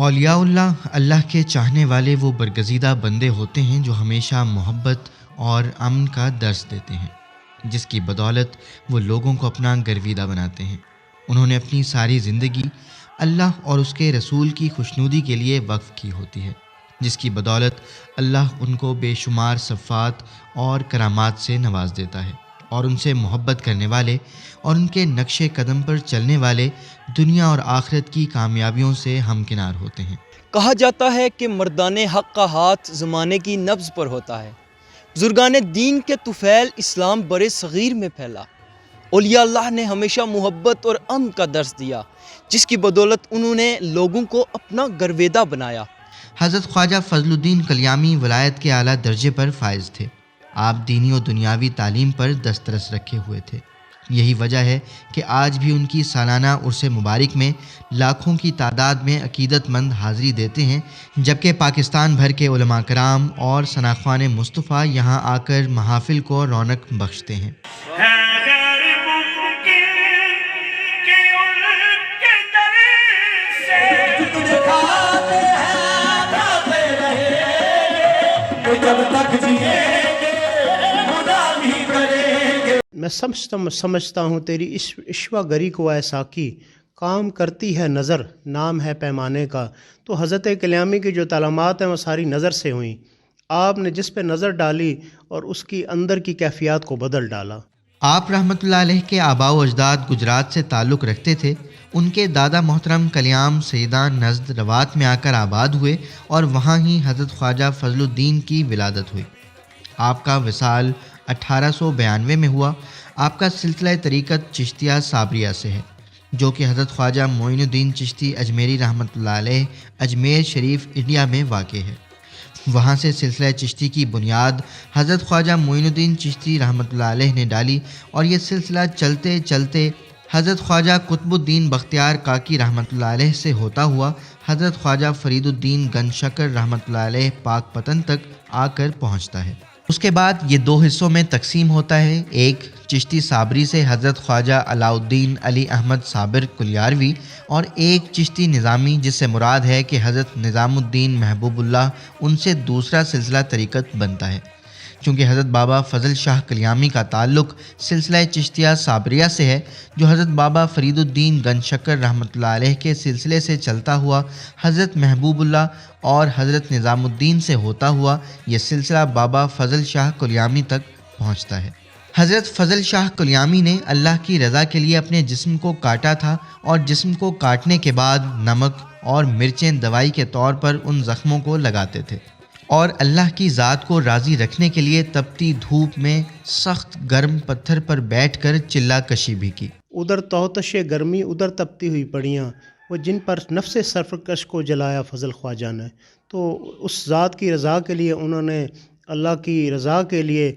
اولیاء اللہ اللہ کے چاہنے والے وہ برگزیدہ بندے ہوتے ہیں جو ہمیشہ محبت اور امن کا درس دیتے ہیں، جس کی بدولت وہ لوگوں کو اپنا گرویدہ بناتے ہیں۔ انہوں نے اپنی ساری زندگی اللہ اور اس کے رسول کی خوشنودی کے لیے وقف کی ہوتی ہے، جس کی بدولت اللہ ان کو بے شمار صفات اور کرامات سے نواز دیتا ہے، اور ان سے محبت کرنے والے اور ان کے نقش قدم پر چلنے والے دنیا اور آخرت کی کامیابیوں سے ہمکنار ہوتے ہیں۔ کہا جاتا ہے کہ مردان حق کا ہاتھ زمانے کی نبض پر ہوتا ہے۔ بزرگان دین کے طفیل اسلام بر صغیر میں پھیلا۔ اولیاء اللہ نے ہمیشہ محبت اور امن کا درس دیا، جس کی بدولت انہوں نے لوگوں کو اپنا گرویدہ بنایا۔ حضرت خواجہ فضل الدین کلیامی ولایت کے اعلیٰ درجے پر فائز تھے۔ آپ دینی و دنیاوی تعلیم پر دسترس رکھے ہوئے تھے۔ یہی وجہ ہے کہ آج بھی ان کی سالانہ عرس مبارک میں لاکھوں کی تعداد میں عقیدت مند حاضری دیتے ہیں، جبکہ پاکستان بھر کے علماء کرام اور ثناخوان مصطفیٰ یہاں آ کر محافل کو رونق بخشتے ہیں۔ میں سمجھتا ہوں تیری عشوہ گری کو اے ساقی، کام کرتی ہے نظر، نام ہے پیمانے کا۔ تو حضرت کلیامی کی جو تعلیمات ہیں وہ ساری نظر سے ہوئیں۔ آپ نے جس پہ نظر ڈالی اور اس کی اندر کی کیفیات کو بدل ڈالا۔ آپ رحمۃ اللہ علیہ کے آباء و اجداد گجرات سے تعلق رکھتے تھے۔ ان کے دادا محترم کلیام سیداں نزد روات میں آ کر آباد ہوئے اور وہاں ہی حضرت خواجہ فضل الدین کی ولادت ہوئی۔ آپ کا وصال 1892 میں ہوا۔ آپ کا سلسلہ طریقت چشتیہ صابریہ سے ہے، جو کہ حضرت خواجہ معین الدین چشتی اجمیری رحمۃ اللہ علیہ اجمیر شریف انڈیا میں واقع ہے۔ وہاں سے سلسلہ چشتی کی بنیاد حضرت خواجہ معین الدین چشتی رحمۃ اللہ علیہ نے ڈالی، اور یہ سلسلہ چلتے چلتے حضرت خواجہ قطب الدین بختیار کاکی رحمۃ اللہ علیہ سے ہوتا ہوا حضرت خواجہ فرید الدین گن شکر رحمۃ اللہ علیہ پاک پتن تک آ کر پہنچتا ہے۔ اس کے بعد یہ دو حصوں میں تقسیم ہوتا ہے، ایک چشتی صابری سے حضرت خواجہ علاء الدین علی احمد صابر کلیاروی، اور ایک چشتی نظامی جس سے مراد ہے کہ حضرت نظام الدین محبوب اللہ، ان سے دوسرا سلسلہ طریقت بنتا ہے۔ چونکہ حضرت بابا فضل شاہ کلیامی کا تعلق سلسلہ چشتیہ صابریہ سے ہے، جو حضرت بابا فرید الدین گن شکر رحمۃ اللہ علیہ کے سلسلے سے چلتا ہوا حضرت محبوب اللہ اور حضرت نظام الدین سے ہوتا ہوا یہ سلسلہ بابا فضل شاہ کلیامی تک پہنچتا ہے۔ حضرت فضل شاہ کلیامی نے اللہ کی رضا کے لیے اپنے جسم کو کاٹا تھا، اور جسم کو کاٹنے کے بعد نمک اور مرچیں دوائی کے طور پر ان زخموں کو لگاتے تھے، اور اللہ کی ذات کو راضی رکھنے کے لیے تپتی دھوپ میں سخت گرم پتھر پر بیٹھ کر چلہ کشی بھی کی۔ ادھر توتش گرمی، ادھر تپتی ہوئی پڑیاں، وہ جن پر نفس سرفکش کو جلایا فضل خواجہ نے۔ تو اس ذات کی رضا کے لیے انہوں نے اللہ کی رضا کے لیے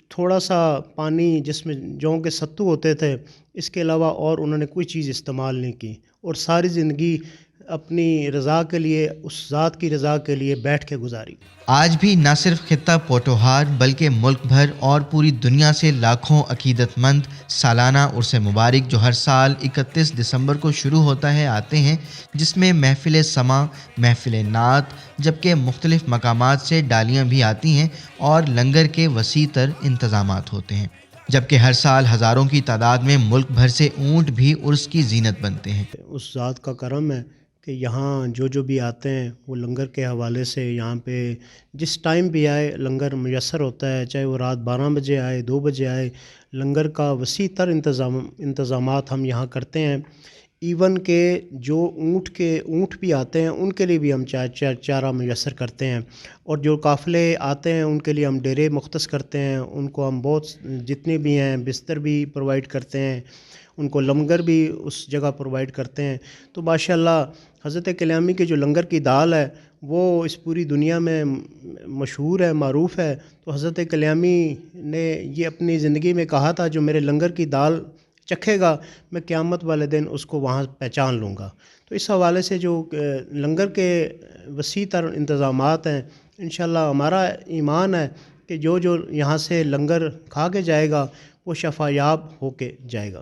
تھوڑا سا پانی جس میں جوں کے ستو ہوتے تھے، اس کے علاوہ اور انہوں نے کوئی چیز استعمال نہیں کی، اور ساری زندگی اپنی رضا کے لیے، اس ذات کی رضا کے لیے بیٹھ کے گزاری۔ آج بھی نہ صرف خطہ پوٹوہار بلکہ ملک بھر اور پوری دنیا سے لاکھوں عقیدت مند سالانہ عرس مبارک جو ہر سال 31 دسمبر کو شروع ہوتا ہے آتے ہیں، جس میں محفل سماع، محفل نعت، جبکہ مختلف مقامات سے ڈالیاں بھی آتی ہیں اور لنگر کے وسیع تر انتظامات ہوتے ہیں، جبکہ ہر سال ہزاروں کی تعداد میں ملک بھر سے اونٹ بھی عرس کی زینت بنتے ہیں۔ اس ذات کا کرم ہے کہ یہاں جو بھی آتے ہیں وہ لنگر کے حوالے سے یہاں پہ جس ٹائم بھی آئے لنگر میسر ہوتا ہے، چاہے وہ رات 12 بجے آئے، 2 بجے آئے، لنگر کا وسیع تر انتظامات ہم یہاں کرتے ہیں۔ ایون کہ جو اونٹ بھی آتے ہیں ان کے لیے بھی ہم چارہ میسر کرتے ہیں، اور جو قافلے آتے ہیں ان کے لیے ہم ڈیرے مختص کرتے ہیں، ان کو ہم بہت جتنے بھی ہیں بستر بھی پرووائڈ کرتے ہیں، ان کو لنگر بھی اس جگہ پرووائڈ کرتے ہیں۔ تو ماشاءاللہ حضرت کلیامی کی جو لنگر کی دال ہے وہ اس پوری دنیا میں مشہور ہے، معروف ہے۔ تو حضرت کلیامی نے یہ اپنی زندگی میں کہا تھا، جو میرے لنگر کی دال چکھے گا میں قیامت والے دن اس کو وہاں پہچان لوں گا۔ تو اس حوالے سے جو لنگر کے وسیع تر انتظامات ہیں، انشاءاللہ ہمارا ایمان ہے کہ جو یہاں سے لنگر کھا کے جائے گا وہ شفا یاب ہو کے جائے گا۔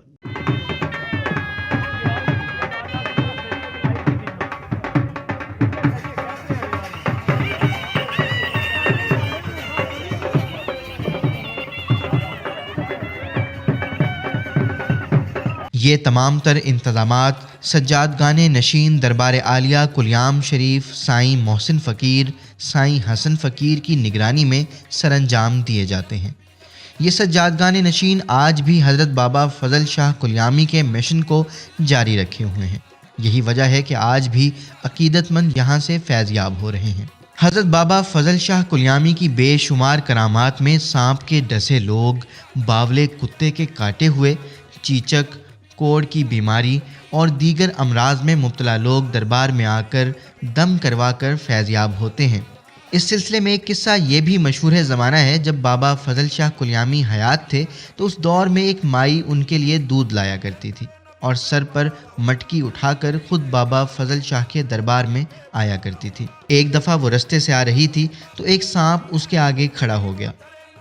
یہ تمام تر انتظامات سجادگان نشین دربار عالیہ کلیام شریف سائیں محسن فقیر سائیں حسن فقیر کی نگرانی میں سر انجام دیے جاتے ہیں۔ یہ سجادگان نشین آج بھی حضرت بابا فضل شاہ کلیامی کے مشن کو جاری رکھے ہوئے ہیں۔ یہی وجہ ہے کہ آج بھی عقیدت مند یہاں سے فیض یاب ہو رہے ہیں۔ حضرت بابا فضل شاہ کلیامی کی بے شمار کرامات میں سانپ کے ڈسے لوگ، باولے کتے کے کاٹے ہوئے، چیچک، کوڑ کی بیماری اور دیگر امراض میں مبتلا لوگ دربار میں آ کر دم کروا کر فیض یاب ہوتے ہیں۔ اس سلسلے میں ایک قصہ یہ بھی مشہور زمانہ ہے، جب بابا فضل شاہ کلیامی حیات تھے تو اس دور میں ایک مائی ان کے لیے دودھ لایا کرتی تھی اور سر پر مٹکی اٹھا کر خود بابا فضل شاہ کے دربار میں آیا کرتی تھی۔ ایک دفعہ وہ رستے سے آ رہی تھی تو ایک سانپ اس کے آگے کھڑا ہو گیا۔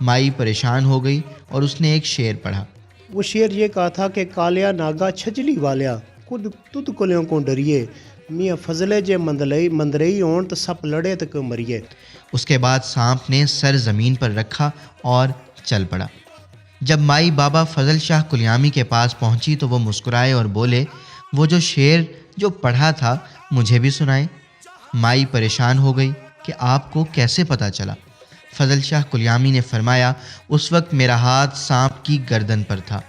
مائی پریشان ہو گئی اور اس نے ایک شعر پڑھا۔ وہ شعر یہ کہا تھا کہ کالیا ناگا چھجلی والیا خود تد کلیوں کو ڈریے، میاں فضلے جے مندرئی ہون تو سپ لڑے تک مریے۔ اس کے بعد سانپ نے سر زمین پر رکھا اور چل پڑا۔ جب مائی بابا فضل شاہ کلیامی کے پاس پہنچی تو وہ مسکرائے اور بولے، وہ جو شعر جو پڑھا تھا مجھے بھی سنائے۔ مائی پریشان ہو گئی کہ آپ کو کیسے پتہ چلا؟ فضل شاہ کلیامی نے فرمایا، اس وقت میرا ہاتھ سانپ کی گردن پر تھا،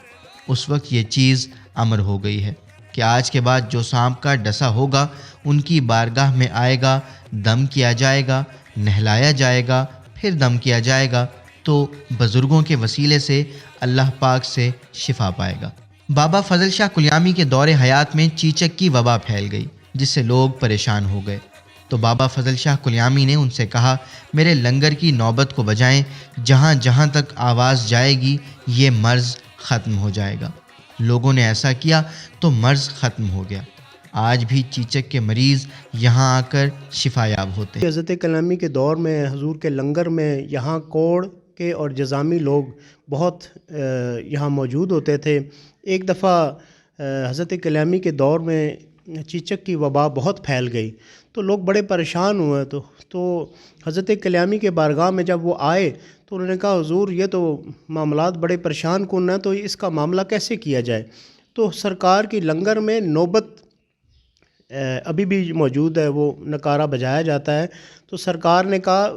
اس وقت یہ چیز امر ہو گئی ہے کہ آج کے بعد جو سانپ کا ڈسا ہوگا ان کی بارگاہ میں آئے گا، دم کیا جائے گا، نہلایا جائے گا، پھر دم کیا جائے گا تو بزرگوں کے وسیلے سے اللہ پاک سے شفا پائے گا۔ بابا فضل شاہ کلیامی کے دور حیات میں چیچک کی وبا پھیل گئی جس سے لوگ پریشان ہو گئے، تو بابا فضل شاہ کلیامی نے ان سے کہا، میرے لنگر کی نوبت کو بجائیں، جہاں جہاں تک آواز جائے گی یہ مرض ختم ہو جائے گا۔ لوگوں نے ایسا کیا تو مرض ختم ہو گیا۔ آج بھی چیچک کے مریض یہاں آ کر شفا یاب ہوتے ہیں۔ حضرت کلیامی کے دور میں حضور کے لنگر میں یہاں کوڑ کے اور جزامی لوگ بہت یہاں موجود ہوتے تھے۔ ایک دفعہ حضرت کلیامی کے دور میں چیچک کی وبا بہت پھیل گئی تو لوگ بڑے پریشان ہوئے، تو حضرت کلیامی کے بارگاہ میں جب وہ آئے تو انہوں نے کہا، حضور یہ تو معاملات بڑے پریشان کن ہیں، تو اس کا معاملہ کیسے کیا جائے؟ تو سرکار کی لنگر میں نوبت ابھی بھی موجود ہے، وہ نکارہ بجایا جاتا ہے، تو سرکار نے کہا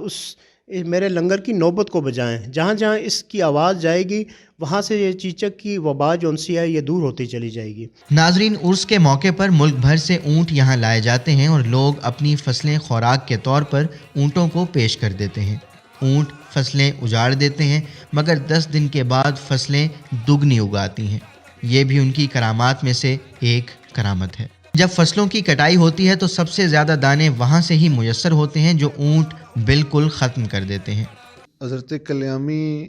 میرے لنگر کی نوبت کو بجائیں، جہاں جہاں اس کی آواز جائے گی وہاں سے یہ چیچک کی وبا جو سی ہے یہ دور ہوتی چلی جائے گی۔ ناظرین، عرس کے موقع پر ملک بھر سے اونٹ یہاں لائے جاتے ہیں اور لوگ اپنی فصلیں خوراک کے طور پر اونٹوں کو پیش کر دیتے ہیں۔ اونٹ فصلیں اجاڑ دیتے ہیں مگر 10 دن کے بعد فصلیں دگنی اگاتی ہیں۔ یہ بھی ان کی کرامات میں سے ایک کرامت ہے۔ جب فصلوں کی کٹائی ہوتی ہے تو سب سے زیادہ دانے وہاں سے ہی میسر ہوتے ہیں جو اونٹ بالکل ختم کر دیتے ہیں۔ حضرت کلیامی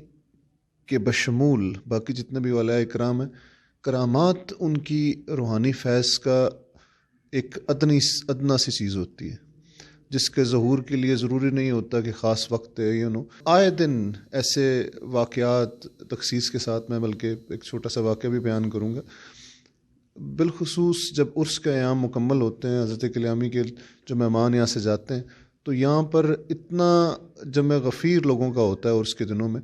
کے بشمول باقی جتنے بھی اولیاء اکرام ہیں، کرامات ان کی روحانی فیض کا ایک ادنا سی چیز ہوتی ہے جس کے ظہور کے لیے ضروری نہیں ہوتا کہ خاص وقت ہے۔ آئے دن ایسے واقعات تخصیص کے ساتھ میں بلکہ ایک چھوٹا سا واقعہ بھی بیان کروں گا۔ بالخصوص جب عرس کے ایام مکمل ہوتے ہیں، حضرت کلیامی کے جو مہمان یہاں سے جاتے ہیں تو یہاں پر اتنا جمع غفیر لوگوں کا ہوتا ہے عرس کے دنوں میں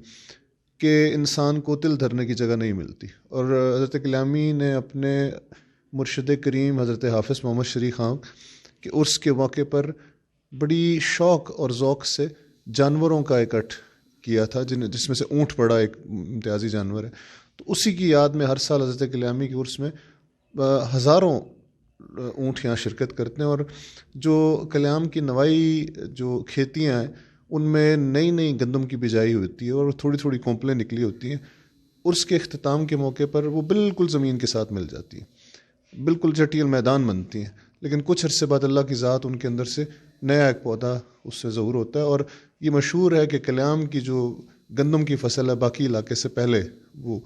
کہ انسان کو تل دھرنے کی جگہ نہیں ملتی، اور حضرت کلیامی نے اپنے مرشد کریم حضرت حافظ محمد شریف خان کے عرس کے موقع پر بڑی شوق اور ذوق سے جانوروں کا اکٹھ کیا تھا، جس میں سے اونٹ بڑا ایک امتیازی جانور ہے۔ تو اسی کی یاد میں ہر سال حضرت کلیامی کے عرس میں ہزاروں اونٹ یہاں شرکت کرتے ہیں، اور جو کلیام کی نوائی جو کھیتیاں ہیں ان میں نئی نئی گندم کی بجائی ہوتی ہے اور تھوڑی تھوڑی کونپلیں نکلی ہوتی ہیں۔ عرس کے اختتام کے موقع پر وہ بالکل زمین کے ساتھ مل جاتی ہیں، بالکل چٹیل میدان بنتی ہیں، لیکن کچھ عرصے بعد اللہ کی ذات ان کے اندر سے نیا ایک پودا اس سے ظہور ہوتا ہے، اور یہ مشہور ہے کہ کلیام کی جو گندم کی فصل ہے باقی علاقے سے پہلے وہ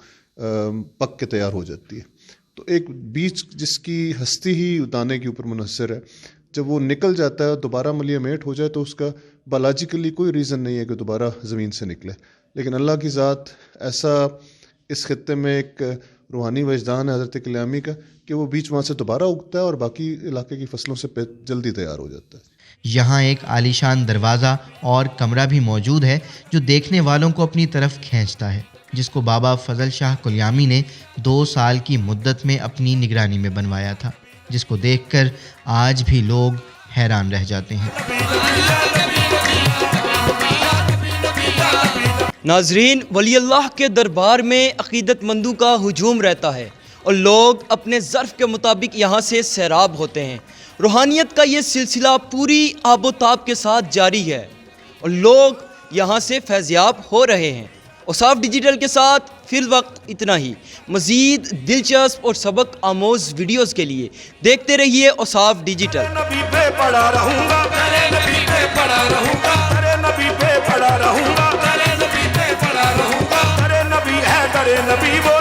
پک کے تیار ہو جاتی ہے۔ تو ایک بیج جس کی ہستی ہی دانے کے اوپر منحصر ہے، جب وہ نکل جاتا ہے دوبارہ ملیے میٹ ہو جائے تو اس کا بایولوجیکلی کوئی ریزن نہیں ہے کہ دوبارہ زمین سے نکلے، لیکن اللہ کی ذات ایسا اس خطے میں ایک روحانی وجدان ہے حضرت کلیامی کا کہ وہ بیج وہاں سے دوبارہ اگتا ہے اور باقی علاقے کی فصلوں سے جلدی تیار ہو جاتا ہے۔ یہاں ایک عالیشان دروازہ اور کمرہ بھی موجود ہے جو دیکھنے والوں کو اپنی طرف کھینچتا ہے۔ جس کو بابا فضل شاہ کلیامی نے 2 سال کی مدت میں اپنی نگرانی میں بنوایا تھا، جس کو دیکھ کر آج بھی لوگ حیران رہ جاتے ہیں۔ ناظرین، ولی اللہ کے دربار میں عقیدت مندوں کا ہجوم رہتا ہے اور لوگ اپنے ظرف کے مطابق یہاں سے سیراب ہوتے ہیں۔ روحانیت کا یہ سلسلہ پوری آب و تاب کے ساتھ جاری ہے اور لوگ یہاں سے فیضیاب ہو رہے ہیں۔ اوصاف ڈیجیٹل کے ساتھ فی الوقت اتنا ہی۔ مزید دلچسپ اور سبق آموز ویڈیوز کے لیے دیکھتے رہیے اوصاف ڈیجیٹل۔ نبی پہ پڑا رہوں گا، نبی پہ پڑا رہوں گا، نبی پہ پڑا رہوں گا، نبی پہ پڑا رہوں گا، نبی ہے، نبی وہ